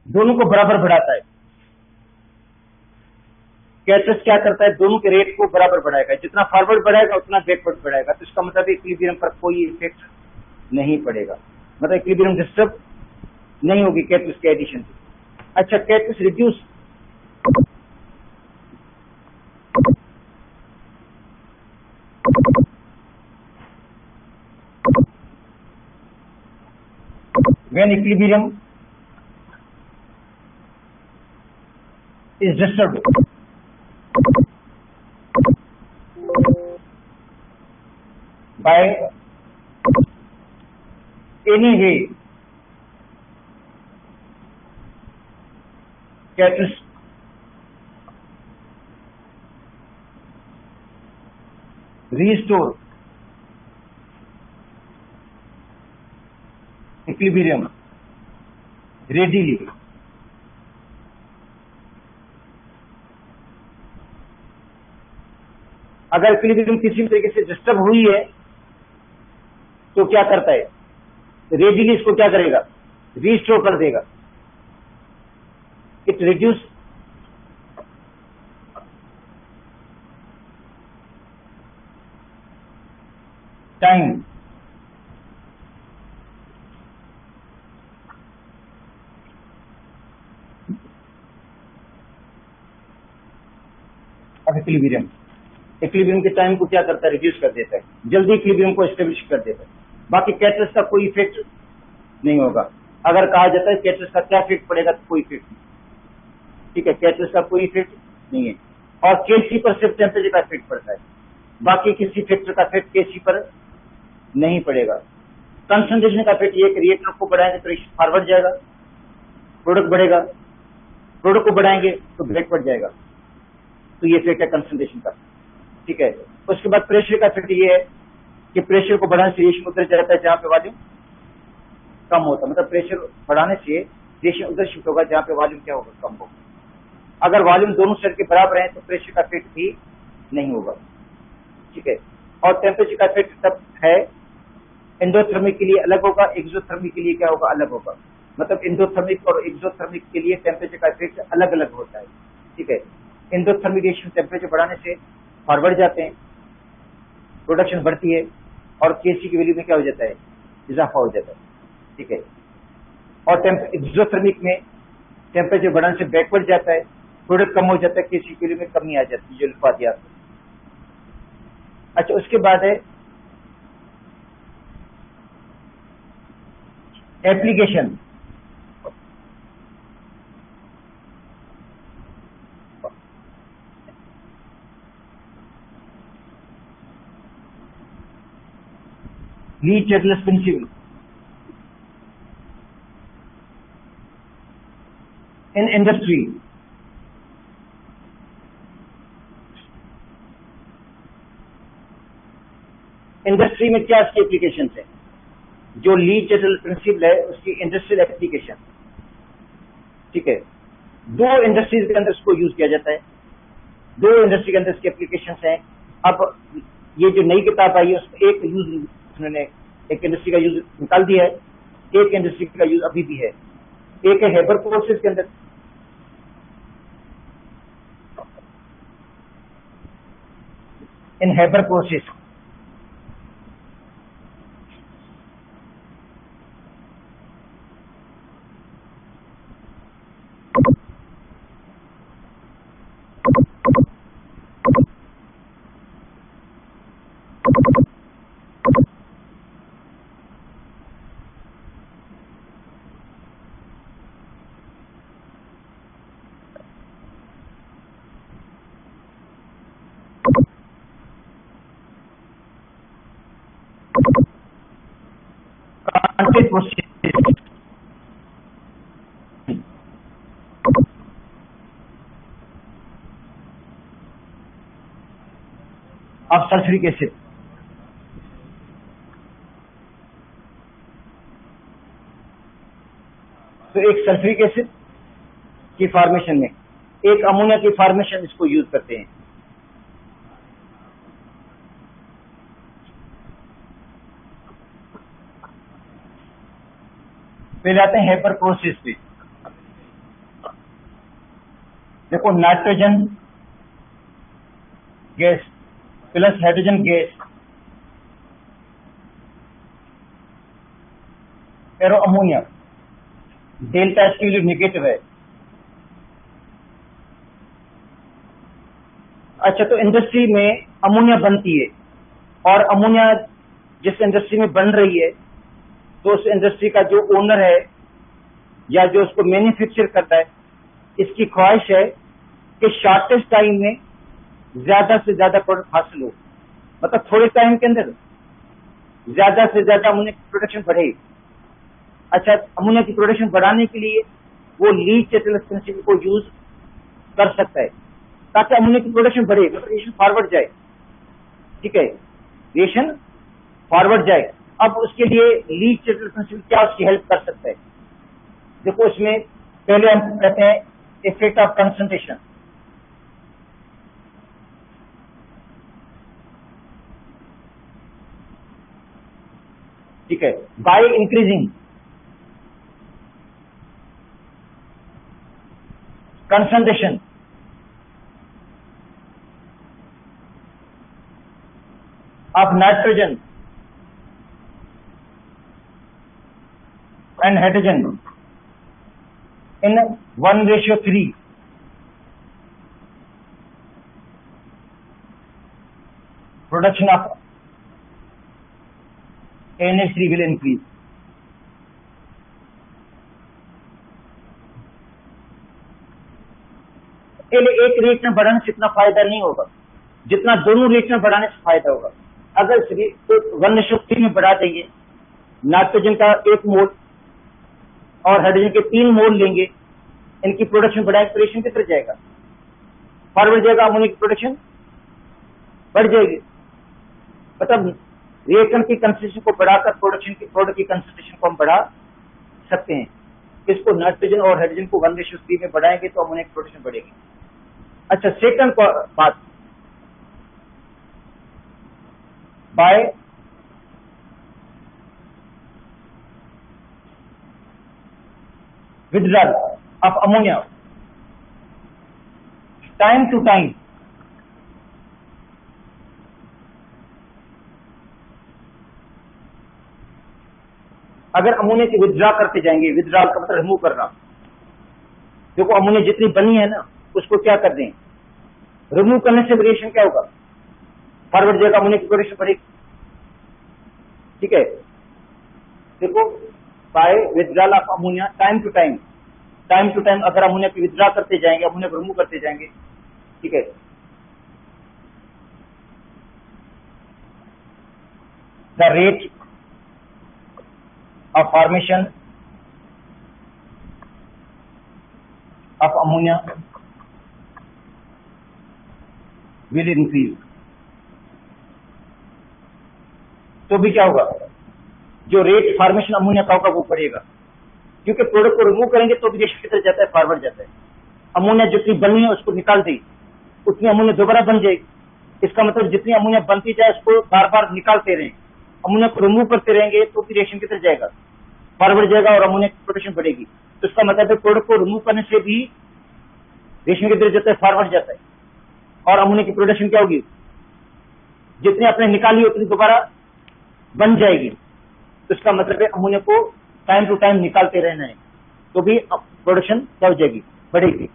दोनों को बराबर बढ़ाता है। कैटलिस्ट क्या करता है, दोनों के रेट को बराबर बढ़ाएगा, जितना फॉरवर्ड बढ़ाएगा उतना बैकवर्ड बढ़ाएगा, तो इसका मतलब इक्विलिब्रियम पर कोई इफेक्ट नहीं पड़ेगा, मतलब इक्विलिब्रियम डिस्टर्ब नहीं होगी कैटलिस्ट के एडिशन से। अच्छा, catalyst reduce when equilibrium is disturbed by any way, catalyst restore equilibrium readily अगर इक्विलिब्रियम किसी भी तरीके से डिस्टर्ब हुई है तो क्या करता है, रेडिली इसको क्या करेगा, रीस्टोर कर देगा। It reduce time of equilibrium. Equilibrium के टाइम को क्या करता है, रिड्यूस कर देता है, जल्दी इक्विलिब्रियम को एस्टेब्लिश कर देता है। बाकी कैटलिस्ट का कोई इफेक्ट नहीं होगा। अगर कहा जाता है कैटलिस्ट का क्या इफेक्ट पड़ेगा, तो कोई इफेक्ट नहीं, ठीक है, कैटलिस्ट का कोई इफेक्ट नहीं है। और केसी पर सिर्फ टेम्परेचर का इफेक्ट पड़ता है, बाकी किसी फैक्टर का इफेक्ट केसी पर नहीं पड़ेगा। कंसंट्रेशन का इफेक्ट ये कि रिएक्टर को बढ़ाएंगे तो फॉरवर्ड जाएगा, प्रोडक्ट बढ़ेगा, प्रोडक्ट को बढ़ाएंगे तो बैकवर्ड जाएगा, तो ये इफेक्ट है कंसंट्रेशन का, ठीक है। उसके बाद प्रेशर का इफेक्ट ये है कि प्रेशर को बढ़ाने से रिएक्शन उधर जाता है जहां पे वॉल्यूम कम होता है, मतलब प्रेशर बढ़ाने से रिएक्शन उधर शिफ्ट होगा जहां पे वॉल्यूम क्या होगा, कम होगा। अगर वॉल्यूम दोनों साइड के बराबर है तो प्रेशर का इफेक्ट भी नहीं होगा, ठीक है। और टेम्परेचर का इफेक्ट तब है, एंडोथर्मिक के लिए अलग होगा, एक्सोथर्मिक के लिए क्या होगा, अलग होगा। मतलब एंडोथर्मिक और एक्सोथर्मिक के लिए टेम्परेचर का इफेक्ट अलग अलग होता है, ठीक है। एंडोथर्मिक रिएक्शन टेम्परेचर बढ़ाने से फॉरवर्ड जाते हैं, प्रोडक्शन बढ़ती है, और केसी की वैल्यू में क्या हो जाता है, इजाफा हो जाता है, ठीक है। और एक्सोथर्मिक में टेम्परेचर बढ़ाने से बैकवर्ड जाता है, प्रोडक्ट कम हो जाता है, केसी की वैल्यू में कमी आ जाती है, जो लिखवा दिया आपने। अच्छा, उसके बाद है application. Le Chatelier's principle in industry. Industry में क्या इसकी एप्लीकेशन है, जो ली चार्ल्स प्रिंसिपल है उसकी इंडस्ट्रियल एप्लीकेशन, ठीक है। दो इंडस्ट्रीज के अंदर इसको यूज किया जाता है, दो इंडस्ट्री के अंदर इसके एप्लीकेशन हैं। अब ये जो नई किताब आई है उसमें एक यूज उन्होंने एक इंडस्ट्री का यूज निकाल दिया है, एक इंडस्ट्री का यूज अभी भी है। एक है हेबर प्रोसेस के अंदर, in Haber process of sulphuric acid. तो एक सल्फ्यूरिक एसिड की फॉर्मेशन में एक अमोनिया की फॉर्मेशन इसको यूज करते हैं। पहले आते हैं हेबर प्रोसेस पे। देखो, nitrogen gas plus hydrogen gas arrow ammonia, delta इसके लिए नेगेटिव है। अच्छा, तो इंडस्ट्री में अमोनिया बनती है और अमोनिया जिस इंडस्ट्री में बन रही है तो उस इंडस्ट्री का जो ओनर है या जो उसको मैन्युफैक्चर करता है, इसकी ख्वाहिश है कि शॉर्टेस्ट टाइम में ज्यादा से ज्यादा प्रोडक्ट हासिल हो, मतलब थोड़े टाइम के अंदर ज्यादा से ज्यादा अमोनिया की प्रोडक्शन बढ़े। अच्छा, अमोनिया की प्रोडक्शन बढ़ाने के लिए वो लीच एसिड प्रिंसिपल को यूज कर सकता है ताकि अमोनिया की प्रोडक्शन बढ़े, मतलब रिएक्शन फॉरवर्ड जाए। ठीक है, रिएक्शन फॉरवर्ड जाए। अब उसके लिए लीच एसिड प्रिंसिपल क्या उसकी हेल्प कर सकता है? देखो, इसमें पहले हम कहते हैं इफेक्ट ऑफ कंसंट्रेशन। ठीक है, by increasing concentration of nitrogen and hydrogen in 1:3, production of NH3 will increase. एक रिएक्शन बढ़ाने से इतना फायदा नहीं होगा जितना दोनों रिएक्शन बढ़ाने से फायदा होगा। अगर तो 1:3 में बढ़ा देंगे, नाइट्रोजन का 1 मोल और हाइड्रोजन के 3 मोल लेंगे, इनकी प्रोडक्शन बढ़ाएंगे तो रिएक्शन कितना जाएगा? फॉरवर्ड जाएगा, अमोनिया की प्रोडक्शन बढ़ जाएगी। मतलब रिएक्शन की कंसंट्रेशन को बढ़ाकर प्रोडक्ट की कंसंट्रेशन को हम बढ़ा सकते हैं। इसको नाइट्रोजन और हाइड्रोजन को 1:3 में बढ़ाएंगे तो अमोनिया की प्रोडक्शन बढ़ेगी। अच्छा, सेकंड बात, by withdrawal of ammonia time to time. अगर अमोनिया की विथड्रॉ करते जाएंगे, विथड्रॉल का मतलब रिमूव करना। देखो, अमोनिया जितनी बनी है ना, उसको क्या कर दें, रिमूव करने से रिएक्शन क्या होगा? फॉरवर्ड जाएगा, अमोनिया की प्रोडक्शन बढ़ेगी। ठीक है, देखो, by withdrawal of ammonia time to time, time to time अगर अमोनिया की विथड्रॉ करते जाएंगे, अमोनिया को रिमूव करते जाएंगे। ठीक है, the rate of formation of ammonia will increase. तो भी क्या होगा, जो रेट फॉर्मेशन अमोनिया का होगा वो बढ़ेगा, क्योंकि प्रोडक्ट को रिमूव करेंगे तो भी रिएक्शन की तरफ जाता है, फॉरवर्ड जाता है। अमोनिया जितनी बनी है उसको निकाल दी, उतनी अमोनिया दोबारा बन जाएगी। इसका मतलब जितनी अमोनिया बनती जाए उसको बार बार निकालते रहें, अमोनिया को रिमूव करते रहेंगे तो भी रिएक्शन की तरफ जाएगा, फॉरवर्ड जाएगा और अमोनिया की प्रोडक्शन बढ़ेगी। तो इसका मतलब है प्रोडक्ट को रिमूव करने से भी रिएक्शन की तरफ जाता है, फॉरवर्ड जाता है, और अमोनिया की प्रोडक्शन क्या होगी, जितनी आपने निकाली उतनी दोबारा बन जाएगी। तो इसका मतलब है अमोनिया को टाइम टू टाइम निकालते रहना है तो भी प्रोडक्शन क्या हो जाएगी, बढ़ेगी।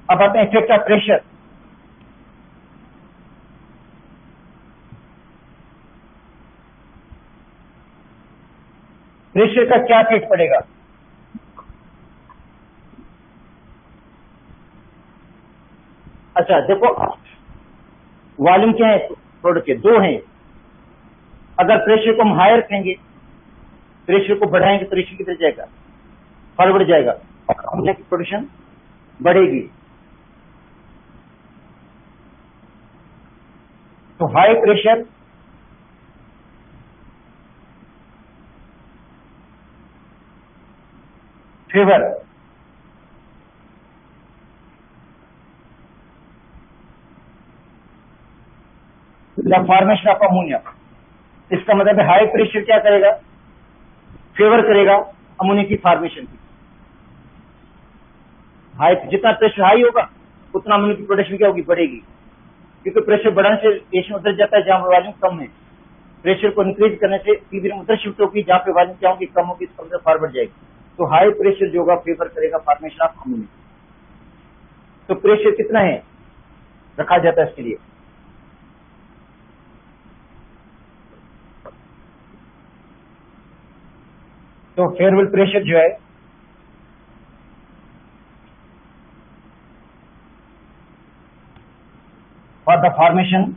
अब आते हैं इफेक्ट ऑफ प्रेशर। प्रेशर का क्या इफेक्ट पड़ेगा? अच्छा, देखो, वॉल्यूम क्या है प्रोडक्ट के, 2 हैं। अगर प्रेशर को हम हायर रखेंगे, प्रेशर को बढ़ाएंगे तो रिएक्शन किधर जाएगा, फॉरवर्ड जाएगा और अमोनिया की प्रोडक्शन बढ़ेगी। तो high pressure favour the formation of ammonia. इसका मतलब है हाई प्रेशर क्या करेगा, फेवर करेगा अमोनिया की फॉर्मेशन की। हाई, जितना प्रेशर हाई होगा उतना अमोनिया की प्रोडक्शन क्या होगी, बढ़ेगी, क्योंकि प्रेशर बढ़ने से रिएक्शन उधर जाता है जहां वॉल्यूम कम है। प्रेशर को इंक्रीज करने से इधर उधर शिफ्ट होगी जहां पे वॉल्यूम क्या होगी, कम होगी, इसका मतलब फॉरवर्ड जाएगी। तो हाई प्रेशर जो होगा फेवर करेगा फॉर्मेशन ऑफ अमोनिया। तो प्रेशर कितना है रखा जाता है इसके लिए, तो फेवरेबल प्रेशर जो है for the formation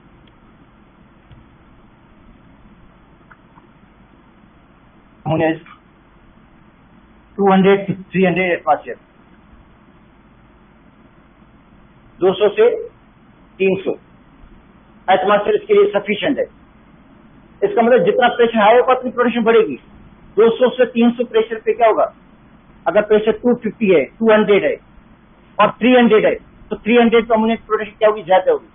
ammonia is 200 to 300 atmosphere, 200 से 300 एटमॉस्फेयर इसके लिए सफिशिएंट है। इसका मतलब जितना प्रेशर हाई होगा उतनी प्रोडक्शन बढ़ेगी। 200 से 300 प्रेशर पे क्या होगा, अगर प्रेशर 250 है, 200 है और 300 है, तो 300 तो अमोनिया की प्रोडक्शन क्या होगी, ज्यादा होगी।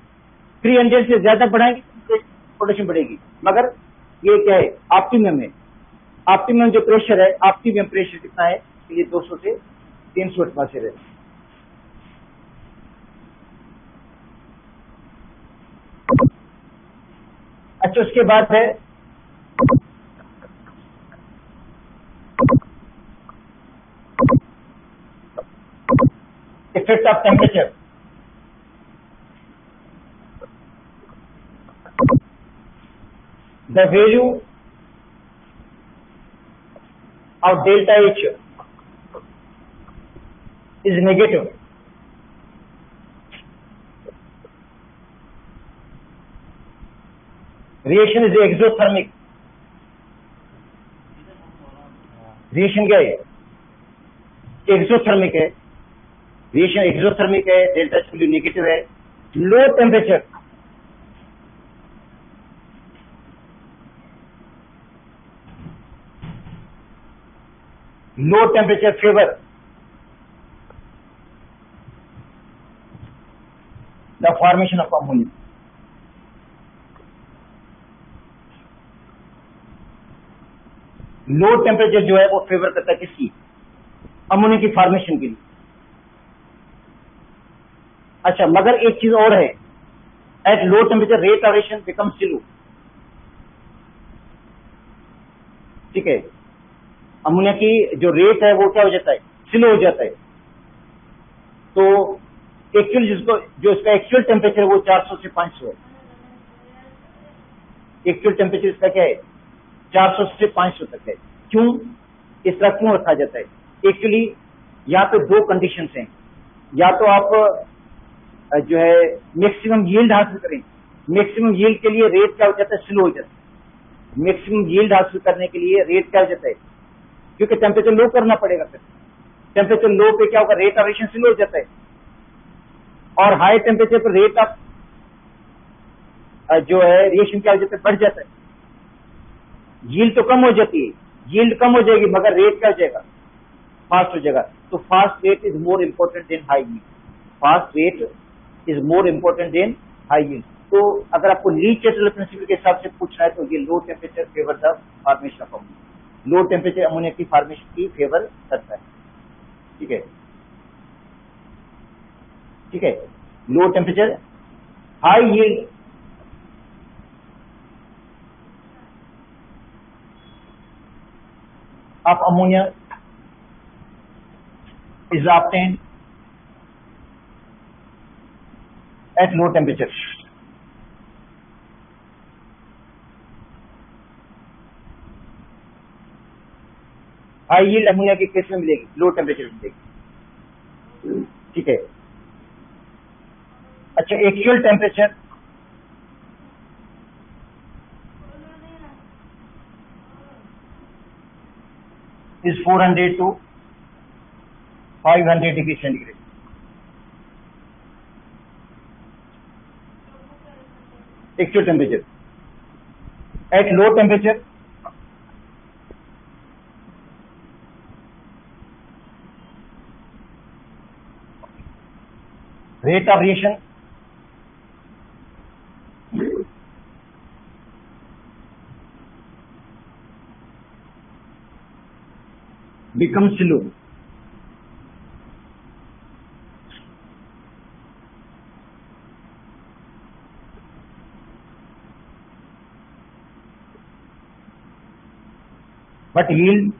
300 से ज्यादा बढ़ाएंगे तो प्रोडक्शन बढ़ेगी, मगर ये क्या है, ऑप्टिमम है। ऑप्टिमम जो प्रेशर है, ऑप्टिमम प्रेशर कितना है, ये 200 से 300 एटमॉस्फेयर है। अच्छा, उसके बाद है effect of temperature. The value of delta H is negative. Reaction is exothermic. Reaction क्या है, exothermic है। Reaction exothermic है, delta H value negative है। Low temperature favor the formation of ammonia. Low temperature जो है वो फेवर करता है किसकी, अमोनिया की फॉर्मेशन के लिए। अच्छा, मगर एक चीज और है, at low temperature rate of reaction become slow. ठीक है, अमोनिया की जो रेट है वो क्या हो जाता है, स्लो हो जाता है। तो एक्चुअल जो इसका एक्चुअल टेम्परेचर वो 400 से 500 है। एक्चुअल टेम्परेचर इसका क्या है, 400 से 500 तक है। क्यों, इस तरह क्यों रखा जाता है? एक्चुअली यहाँ पे दो कंडीशंस हैं, या तो आप जो है मैक्सिमम यील्ड हासिल करें। मैक्सिमम यील्ड के लिए रेट क्या हो जाता है, स्लो हो जाता है। मैक्सिमम यील्ड हासिल करने के लिए रेट क्या हो जाता है, क्योंकि टेम्परेचर लो करना पड़ेगा। फिर टेम्परेचर लो पे क्या होगा, रेट ऑफ रिएक्शन स्लो हो जाता है। और हाई टेम्परेचर पर रेट ऑफ जो है रिएक्शन क्या हो जाता है, बढ़ जाता है। यील्ड तो कम हो जाती है, यील्ड कम हो जाएगी मगर रेट क्या हो जाएगा, फास्ट हो जाएगा। तो fast rate is more important than high yield. Fast rate is more important than high yield. तो अगर आपको ली चैटरल प्रिंसिपल के हिसाब से पूछना है तो ये low temperature favour the formation of ammonia. Low temperature ammonia की फॉर्मेशन की फेवर करता है। ठीक है, ठीक है। Low temperature, high yield of ammonia is obtained at low temperature. High yield ammonia की केस में मिलेगी, लो टेम्परेचर में मिलेगी। ठीक है। अच्छा, actual temperature is 400 to 500 degree centigrade. Actual temperature. At low temperature, rate of reaction becomes slow. but yield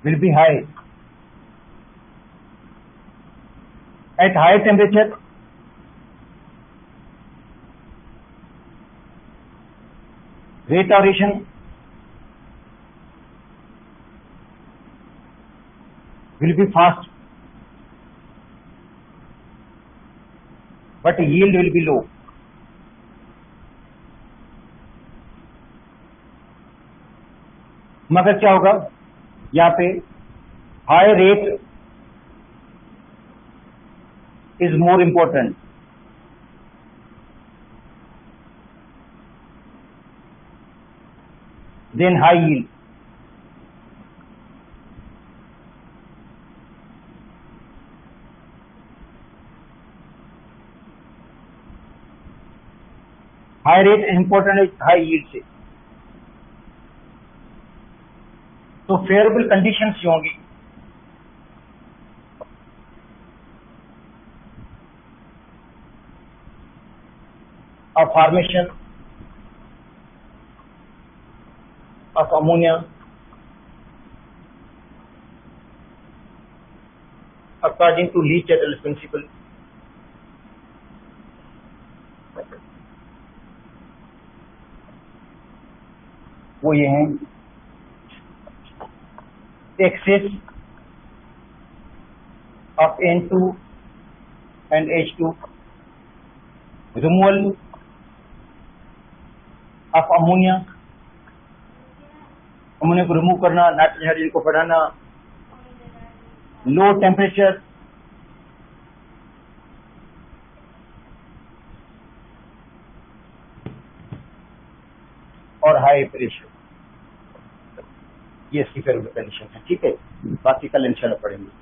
will be high. At high temperature, rate of reaction will be fast, but yield will be low. मगर क्या होगा यहाँ पे, high rate is more important than high yield. High rate important है high yield से. तो favourable conditions जो होंगी of formation of ammonia according to Lee-Chatterley's principle. वो ये हैं, excess of N2 and H2, removal of ammonia, ammonia को remove करना, नाइट्रोजन हाइड्रोजन को बढ़ाना, लो टेम्परेचर, और हाई प्रेशर, ये इसकी फेवरेबल कंडीशन है. ठीक है, बाकी कल इंशाल्लाह पढ़ेंगे.